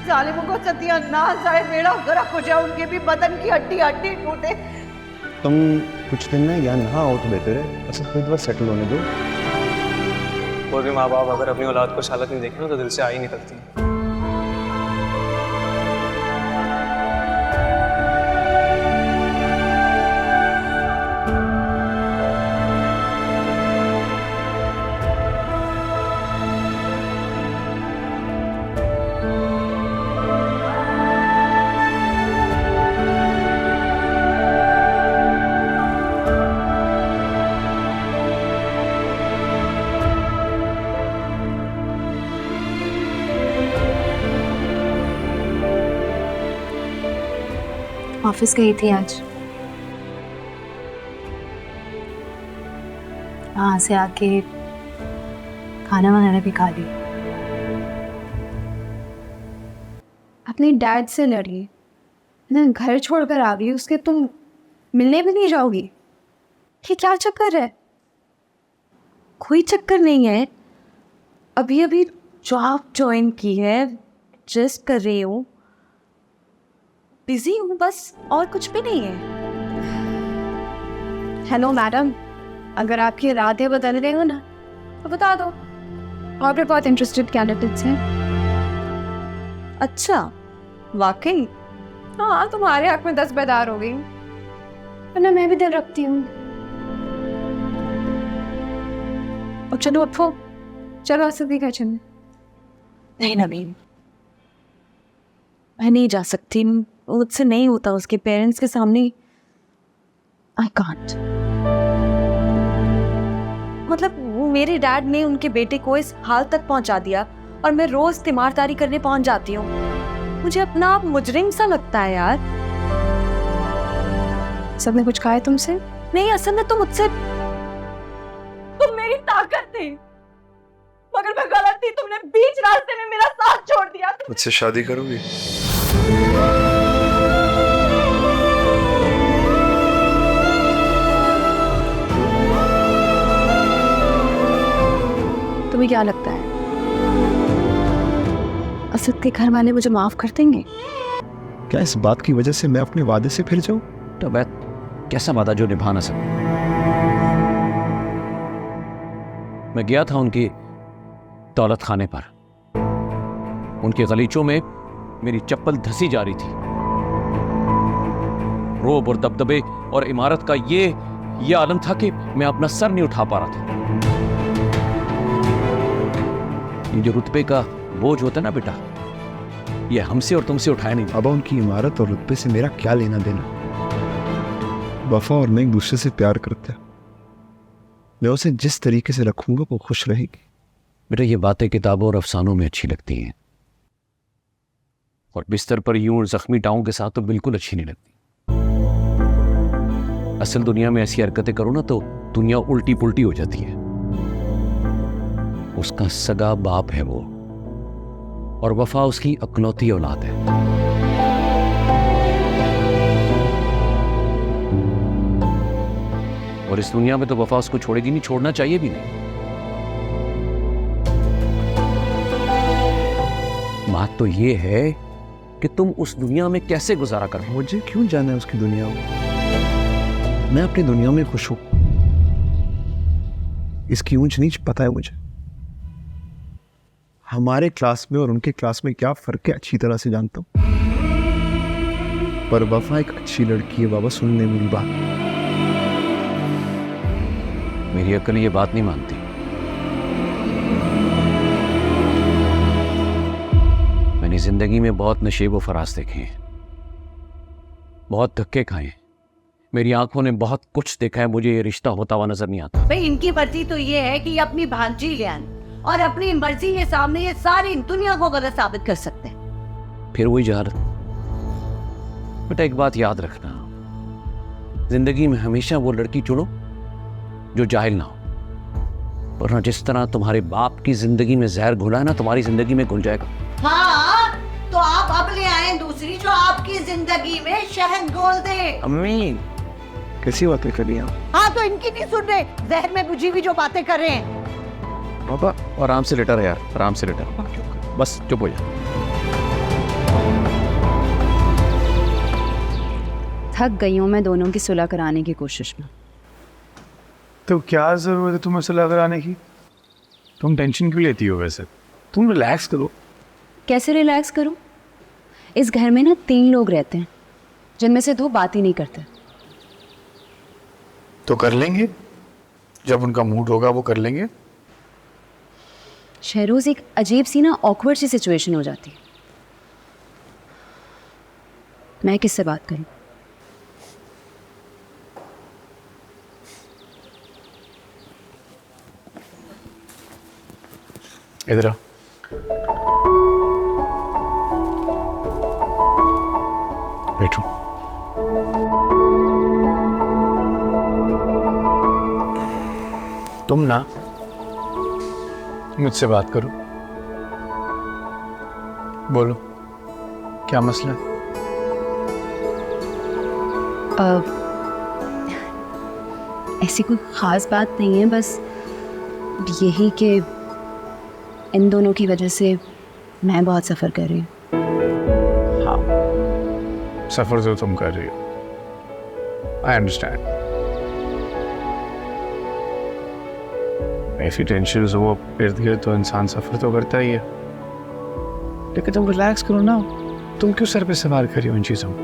जालिमों को सत्यानाश जाए, बेड़ा गर्क हो जाए, उनके भी बदन की हड्डी हड्डी टूटे। तुम कुछ दिन में यहाँ ना आओ तो बेहतर है। अच्छा कोई बार सेटल होने दो। कोई भी माँ बाप अगर अपनी औलाद को हालत नहीं देखे ना तो दिल से आ ही निकलती। ऑफिस गई थी आज, वहां से आके खाना वगैरह भी खा ली। अपने डैड से लड़ी, मैं घर छोड़कर आ गई, उसके तुम मिलने भी नहीं जाओगी? ये क्या चक्कर है? कोई चक्कर नहीं है, अभी अभी जॉब ज्वाइन की है, एडजस्ट कर रही हूँ, बिजी हूँ बस, और कुछ भी नहीं है। हेलो मैडम, अगर आपके इरादे बदल रहे हो ना तो बता दो, और भी बहुत इंटरेस्टेड कैंडिडेट्स हैं। अच्छा वाकई? हाँ, तुम्हारे हक में 10 बेदार हो गई, वरना मैं भी दिल रखती हूँ। और चलो उठो, चलो असदी का चलो। नहीं नवीन, मैं नहीं जा सकती, मुझसे नहीं होता, उसके पेरेंट्स के सामने आई कांट। मतलब मेरे डैड ने उनके बेटे को इस हाल तक पहुंचा दिया और मैं रोज तीमारदारी करने पहुंच जाती हूँ। मुझे अपना आप मुजरिम सा लगता है यार। सबने कुछ कहा है तुमसे? नहीं, असल में तो मुझसे, तुम मेरी ताकत थी, मगर मैं गलत थी, तुमने बीच रास्ते में मेरा साथ छोड़ दिया। मुझसे शादी करोगी? तुम्हें क्या लगता है असद के घर वाले मुझे माफ कर देंगे? क्या इस बात की वजह से मैं अपने वादे से फिर जाऊं? तो मैं कैसा वादा जो निभा ना सकूं? मैं गया था उनकी दौलत खाने पर, उनके गलीचों में मेरी चप्पल धसी जा रही थी। रोब और दबदबे और इमारत का ये आलम था कि मैं अपना सर नहीं उठा पा रहा था। ये जो रुतबे का बोझ होता है ना बेटा, ये हमसे और तुमसे उठाया नहीं। अब उनकी इमारत और रुतबे से मेरा क्या लेना देना? वफा और मैं एक दूसरे से प्यार करते हैं, मैं उसे जिस तरीके से रखूंगा वो खुश रहेगी। बेटा ये बातें किताबों और अफसानों में अच्छी लगती हैं, और बिस्तर पर यूं जख्मी टांगों के साथ तो बिल्कुल अच्छी नहीं लगती। असल दुनिया में ऐसी हरकतें करो ना तो दुनिया उल्टी पुल्टी हो जाती है। उसका सगा बाप है वो, और वफा उसकी अकलौती औलाद है। और इस दुनिया में तो वफा उसको छोड़ेगी नहीं, छोड़ना चाहिए भी नहीं। बात तो ये है कि तुम उस दुनिया में कैसे गुजारा कर रहे हो। मुझे क्यों जाना है उसकी दुनिया में? मैं अपनी दुनिया में खुश हूं। इसकी ऊंच नीच पता है मुझे। हमारे क्लास में और उनके क्लास में क्या फर्क है अच्छी तरह से जानता हूं, पर वफा एक अच्छी लड़की है बाबा, सुनने मेरी बात। मेरी अक्ल ये बात नहीं मानती। मैंने जिंदगी में बहुत नशेब व फराज देखे हैं, बहुत धक्के खाए हैं, मेरी आंखों ने बहुत कुछ देखा है। मुझे ये रिश्ता होता हुआ नजर नहीं आता। भाई इनकी मर्जी तो ये है कि अपनी भांजी ले आए और अपनी मर्जी के सामने ये सारी दुनिया को गलत साबित कर सकते हैं। फिर वही जहालत। बेटा एक बात याद रखना, जिंदगी में हमेशा वो लड़की चुनो जो जाहिल ना हो, वरना जिस तरह तुम्हारे बाप की जिंदगी में जहर घुला है ना, तुम्हारी जिंदगी में घुल जाएगा। हाँ, तो आप अब ले आए दूसरी जो आपकी जिंदगी में शहद घोल दे। अम्मी कैसी बातें कर रही हैं आप? हाँ तो इनकी नहीं सुन रहे, जहर में बुझी हुई जो बातें कर रहे हैं। बाबा और आराम से लेटा रहे यार, आराम से लेटा, बस चुप हो जा। थक गई हूँ मैं दोनों की सुलह कराने की कोशिश में। तो क्या ज़रूरत है तुम्हें सुलह कराने की? तुम टेंशन क्यों लेती हो वैसे? तुम रिलैक्स करो। कैसे रिलैक्स करूँ? इस घर में ना 3 लोग रहते हैं जिनमें से 2 बात ही नहीं करते। तो कर लेंगे, जब उनका मूड होगा वो कर लेंगे। शहरोज, एक अजीब सी ना ऑकवर्ड सी सिचुएशन हो जाती है। मैं किससे बात करूं? इधर आ। बैठो। तुम ना मुझसे बात करो। बोलो, क्या मसला है? ऐसी कोई ख़ास बात नहीं है, बस यही कि इन दोनों की वजह से मैं बहुत सफ़र कर रही हूँ। हाँ, सफ़र जो तुम कर रही हो, आई अंडरस्टैंड। ऐसी टेंशन हो इर्द गिर्द तो इंसान सफ़र तो करता ही है, लेकिन तुम रिलैक्स करो ना। तुम क्यों सर पे सवार कर रही हो इन चीज़ों को?